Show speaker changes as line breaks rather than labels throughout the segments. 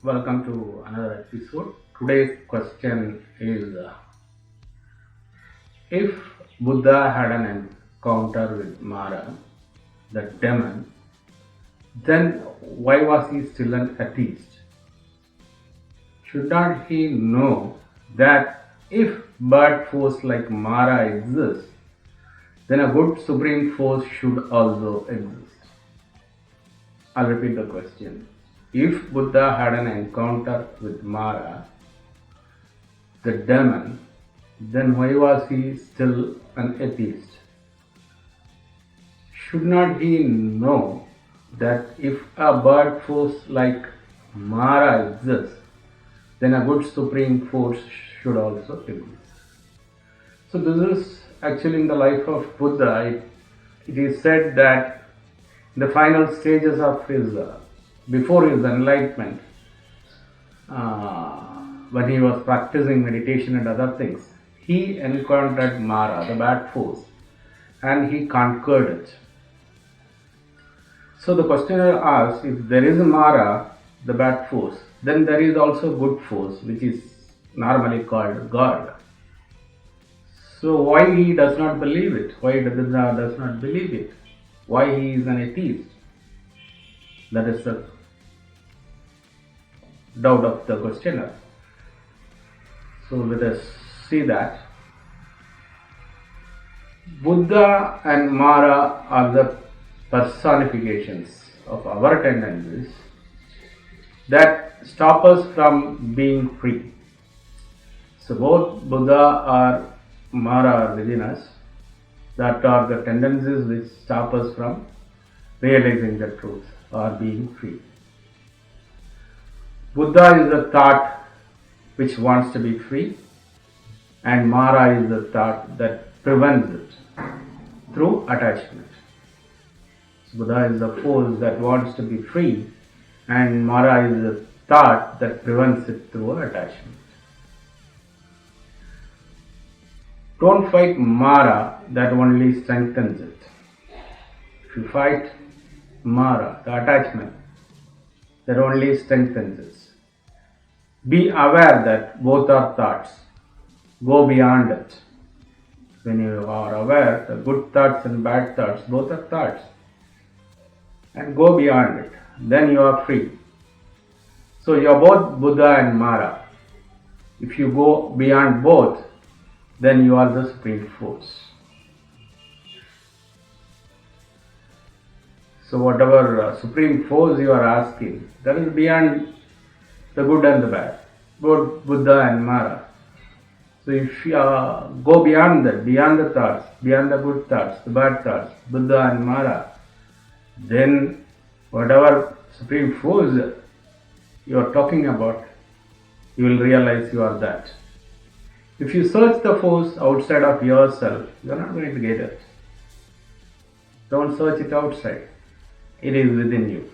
Welcome to another episode. Today's question is if Buddha had an encounter with Mara, the demon, then why was he still an atheist? Should not he know that if bad force like Mara exists, then a good supreme force should also exist? I'll repeat the question. If Buddha had an encounter with Mara, the demon, then why was he still an atheist? Should not he know that if a bad force like Mara exists, then a good supreme force should also exist? So this is actually in the life of Buddha. It is said that in the final stages of his, before his enlightenment, when he was practicing meditation and other things, he encountered Mara, the bad force, and he conquered it. So the questioner asks, if there is a Mara, the bad force, then there is also good force, which is normally called God. So why he does not believe it? Why he does not believe it? Why he is an atheist? That is the doubt of the questioner. So let us see that. Buddha and Mara are the personifications of our tendencies that stop us from being free. So both Buddha or Mara are within us, that are the tendencies which stop us from realizing the truth or being free. Buddha is a thought which wants to be free, and Mara is the thought that prevents it through attachment. So Buddha is the force that wants to be free, and Mara is the thought that prevents it through attachment. Don't fight Mara, that only strengthens it. If you fight Mara, the attachment, that only strengthens it. Be aware that both are thoughts. Go beyond it. When you are aware, the good thoughts and bad thoughts, both are thoughts. And go beyond it. Then you are free. So you are both Buddha and Mara. If you go beyond both, then you are the supreme force. So whatever supreme force you are asking, that is beyond the good and the bad, both Buddha and Mara. So if you go beyond that, beyond the thoughts, beyond the good thoughts, the bad thoughts, Buddha and Mara, then whatever supreme force you are talking about, you will realize you are that. If you search the force outside of yourself, you are not going to get it. Don't search it outside. It is within you.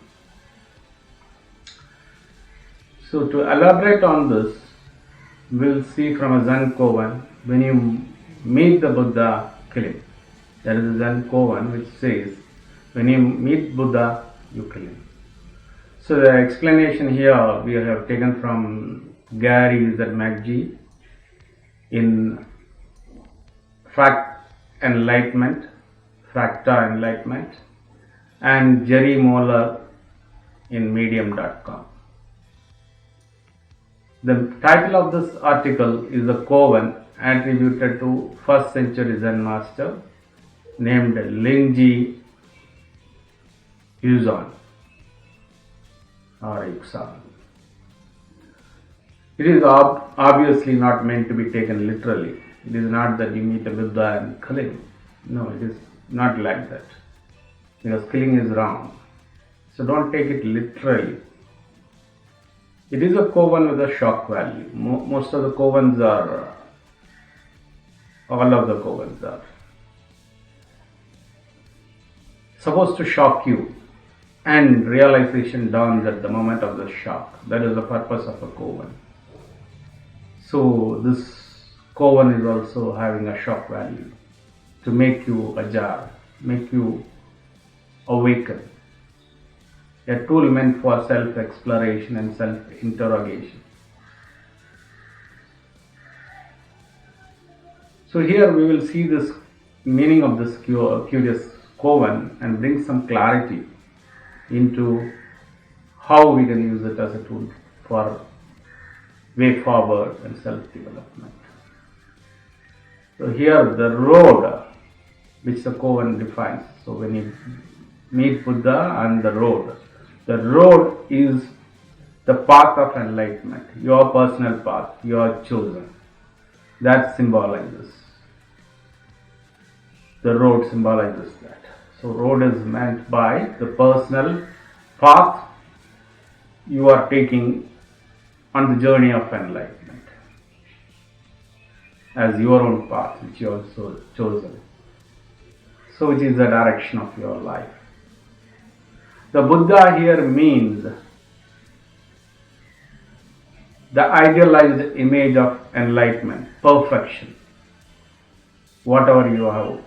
So to elaborate on this, we'll see from a Zen koan, when you meet the Buddha, kill him. There is a Zen koan which says, when you meet Buddha, you kill him. So the explanation here we have taken from Gary Z. McGee in Fact Enlightenment, Fracta Enlightenment, and Jerry Moeller in Medium.com. The title of this article is a koan attributed to 1st century Zen master named Lingji Yuzan or Yuxan. It is obviously not meant to be taken literally. It is not that you meet a Buddha and kill him. No, it is not like that. Because killing is wrong. So don't take it literally. It is a koan with a shock value. Most of the koans are, all of the koans are supposed to shock you, and realization dawns at the moment of the shock. That is the purpose of a koan. So this koan is also having a shock value to make you ajar, make you awaken. a tool meant for self-exploration and self-interrogation. So here we will see this meaning of this curious koan and bring some clarity into how we can use it as a tool for way forward and self-development. So here the road which the koan defines. So when you meet Buddha and the road is the path of enlightenment, your personal path, you are chosen. That symbolizes. The road symbolizes that. So road is meant by the personal path you are taking on the journey of enlightenment as your own path which you have chosen. So which is the direction of your life. The Buddha here means the idealized image of enlightenment, perfection, whatever you have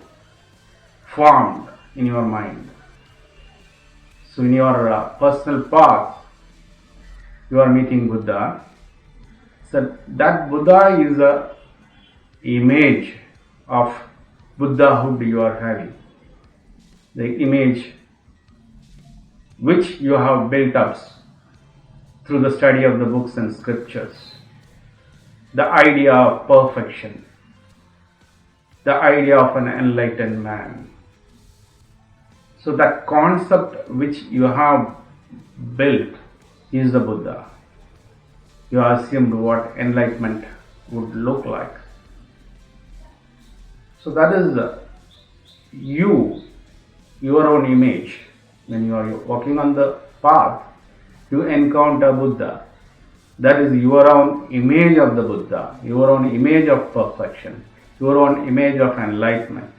formed in your mind. So in your personal path, you are meeting Buddha. So that Buddha is a image of Buddhahood you are having. The image which you have built up through the study of the books and scriptures. The idea of perfection. The idea of an enlightened man. So that concept which you have built is the Buddha. You assumed what enlightenment would look like. So that is your own image. When you are walking on the path, you encounter Buddha. That is your own image of the Buddha, your own image of perfection, your own image of enlightenment.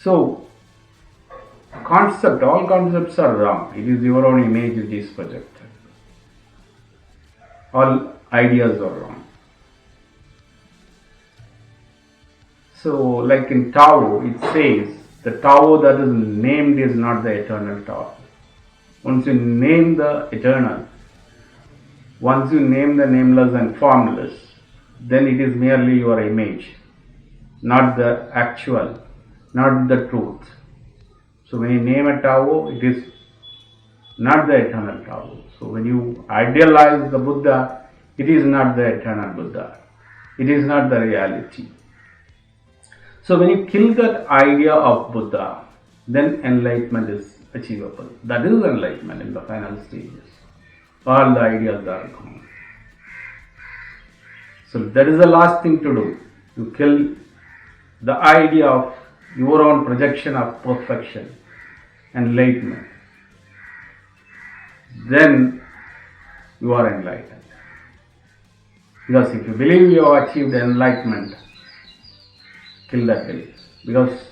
So, all concepts are wrong. It is your own image which is projected. All ideas are wrong. So, like in Tao, it says, the Tao that is named is not the eternal Tao. Once you name the eternal, once you name the nameless and formless, then it is merely your image, not the actual, not the truth. So when you name a Tao, it is not the eternal Tao. So when you idealize the Buddha, it is not the eternal Buddha. It is not the reality. So when you kill that idea of Buddha, then enlightenment is achievable. That is enlightenment in the final stages. All the ideas are gone. So that is the last thing to do. You kill the idea of your own projection of perfection, enlightenment. Then you are enlightened. Because if you believe you have achieved enlightenment, kill that belief. Because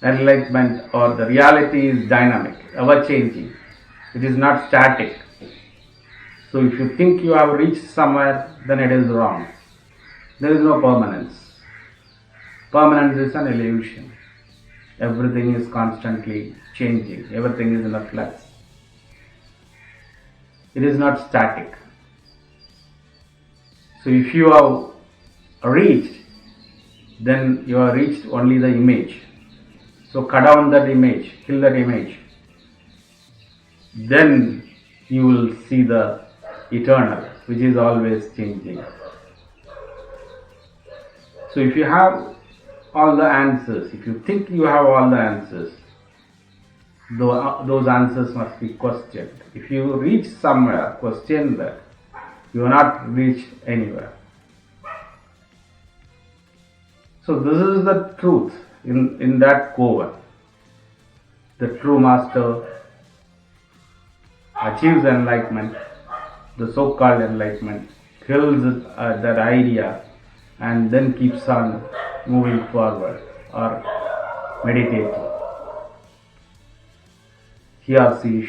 enlightenment or the reality is dynamic, ever changing. It is not static. So if you think you have reached somewhere, then it is wrong. There is no permanence. Permanence is an illusion. Everything is constantly changing. Everything is in a flux. It is not static. So if you have reached, then you have reached only the image. So cut down that image, kill that image. Then you will see the eternal, which is always changing. So if you have all the answers, if you think you have all the answers, those answers must be questioned. If you reach somewhere, question that. You have not reached anywhere. So this is the truth in that koan. The true master achieves enlightenment, the so-called enlightenment, kills that idea and then keeps on moving forward or meditating. He or she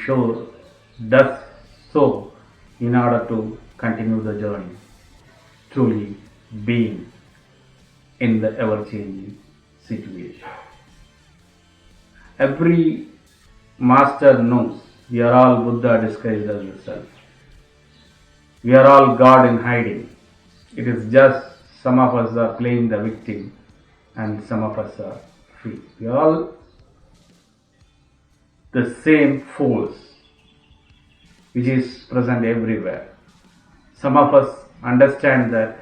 does so in order to continue the journey, truly being in the ever-changing situation. Every master knows we are all Buddha disguised as the self. We are all God in hiding. It is just some of us are playing the victim and some of us are free. We are all the same force which is present everywhere. Some of us understand that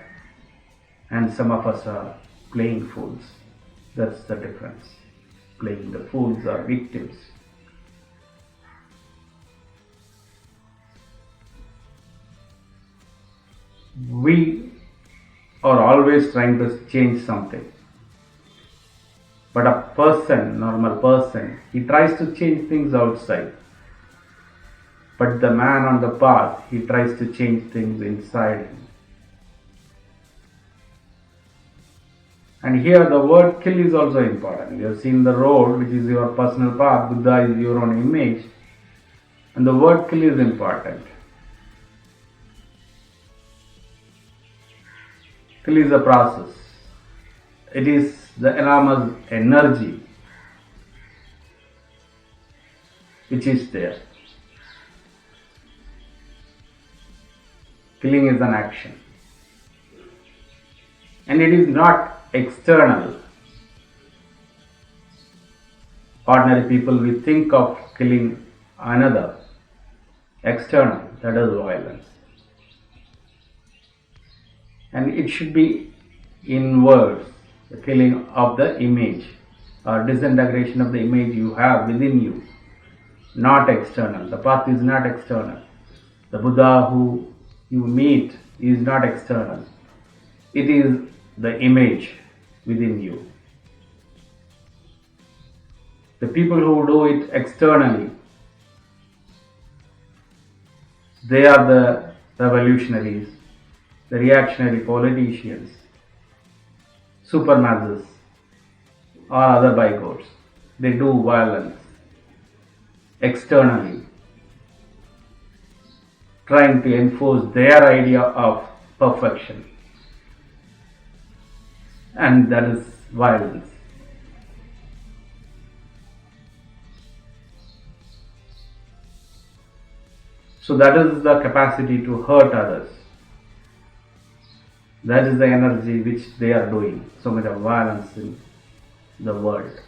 and some of us are playing fools. That's the difference. Playing the fools are victims. We are always trying to change something. But a person, normal person, he tries to change things outside. But the man on the path, he tries to change things inside him. And here the word kill is also important. You have seen the road, which is your personal path. Buddha is your own image. And the word kill is important. Kill is a process. It is the enormous energy which is there. Killing is an action. And it is not external. Ordinary people will think of killing another. External, that is violence. And it should be inwards, the killing of the image or disintegration of the image you have within you, not external. The path is not external. The Buddha who you meet is not external. It is the image within you. The people who do it externally, they are the revolutionaries, the reactionary politicians, supernazis, or other bigots. They do violence externally, trying to enforce their idea of perfection. And that is violence. So that is the capacity to hurt others. That is the energy which they are doing. So much of violence in the world.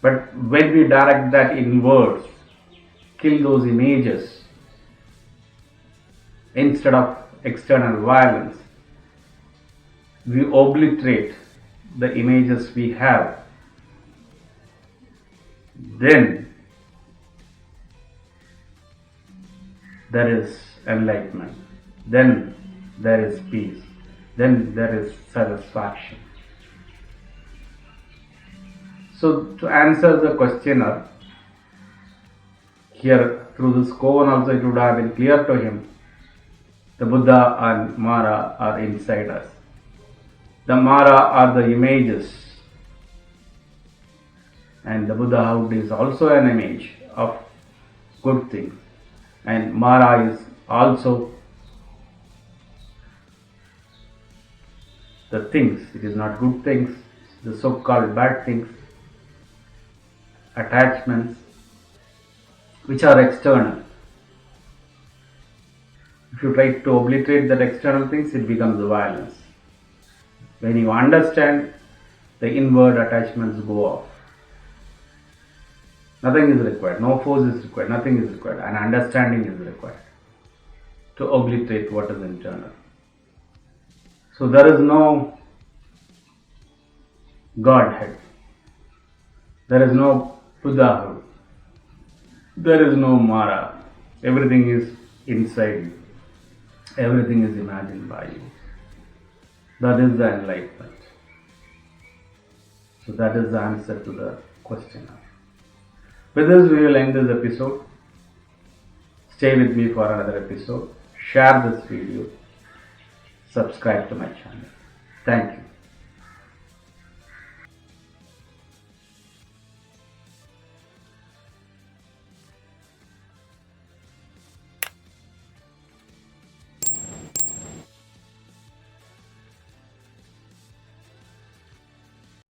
But when we direct that inwards, kill those images instead of external violence, we obliterate the images we have, then there is enlightenment, then there is peace, then there is satisfaction. So to answer the questioner, here through this koan also it would have been clear to him, the Buddha and Mara are inside us. The Mara are the images, and the Buddha is also an image of good things, and Mara is also the things. It is not good things, the so-called bad things, attachments which are external. If you try to obliterate that external things, it becomes violence. When you understand, the inward attachments go off. Nothing is required, no force is required, nothing is required, and understanding is required to obliterate what is internal. So there is no Godhead, there is no Buddhahood, there is no Mara. Everything is inside you, everything is imagined by you. That is the enlightenment. So that is the answer to the questioner. With this, we will end this episode. Stay with me for another episode. Share this video. Subscribe to my channel. Thank you.